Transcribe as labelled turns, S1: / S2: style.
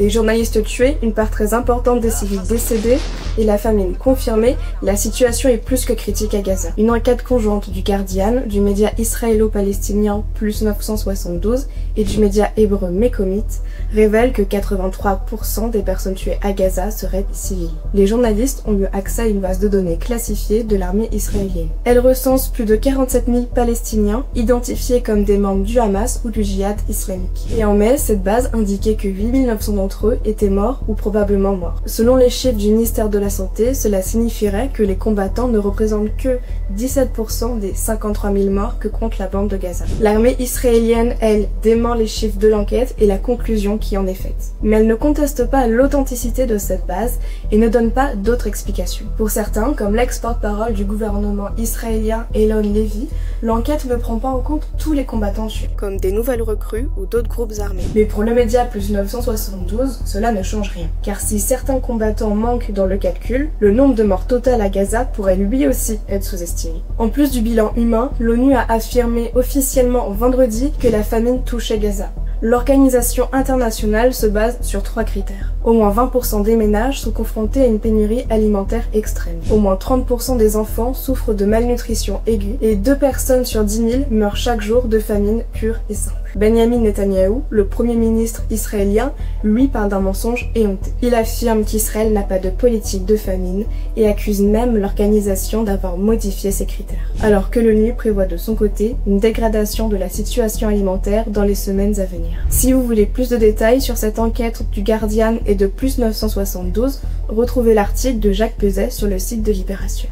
S1: Des journalistes tués, une part très importante des civils décédés et la famine confirmée, la situation est plus que critique à Gaza. Une enquête conjointe du Guardian, du média israélo-palestinien Plus 972 et du média hébreu Mekomit révèle que 83% des personnes tuées à Gaza seraient des civils. Les journalistes ont eu accès à une base de données classifiée de l'armée israélienne. Elle recense plus de 47 000 Palestiniens identifiés comme des membres du Hamas ou du djihad islamique. Et en mai, cette base indiquait que 8 900 d'entre eux étaient morts ou probablement morts. Selon les chiffres du ministère de la Santé, cela signifierait que les combattants ne représentent que 17% des 53 000 morts que compte la bande de Gaza. L'armée israélienne, elle, dément les chiffres de l'enquête et la conclusion qui en est faite. Mais elle ne conteste pas l'authenticité de cette base et ne donne pas d'autres explications. Pour certains, comme l'ex-porte-parole du gouvernement israélien Elon Levy, l'enquête ne prend pas en compte tous les combattants tués, comme des nouvelles recrues ou d'autres groupes armés. Mais pour le média Plus 972, cela ne change rien. Car si certains combattants manquent dans le calcul, le nombre de morts total à Gaza pourrait lui aussi être sous-estimé. En plus du bilan humain, l'ONU a affirmé officiellement vendredi que la famine touchait Gaza. L'organisation internationale se base sur 3 critères. Au moins 20% des ménages sont confrontés à une pénurie alimentaire extrême. Au moins 30% des enfants souffrent de malnutrition aiguë et 2 personnes sur 10 000 meurent chaque jour de famine pure et simple. Benjamin Netanyahou, le premier ministre israélien, lui parle d'un mensonge éhonté. Il affirme qu'Israël n'a pas de politique de famine et accuse même l'organisation d'avoir modifié ses critères. Alors que l'ONU prévoit de son côté une dégradation de la situation alimentaire dans les semaines à venir. Si vous voulez plus de détails sur cette enquête du Guardian et de Plus 972, retrouvez l'article de Jacques Peuzet sur le site de Libération.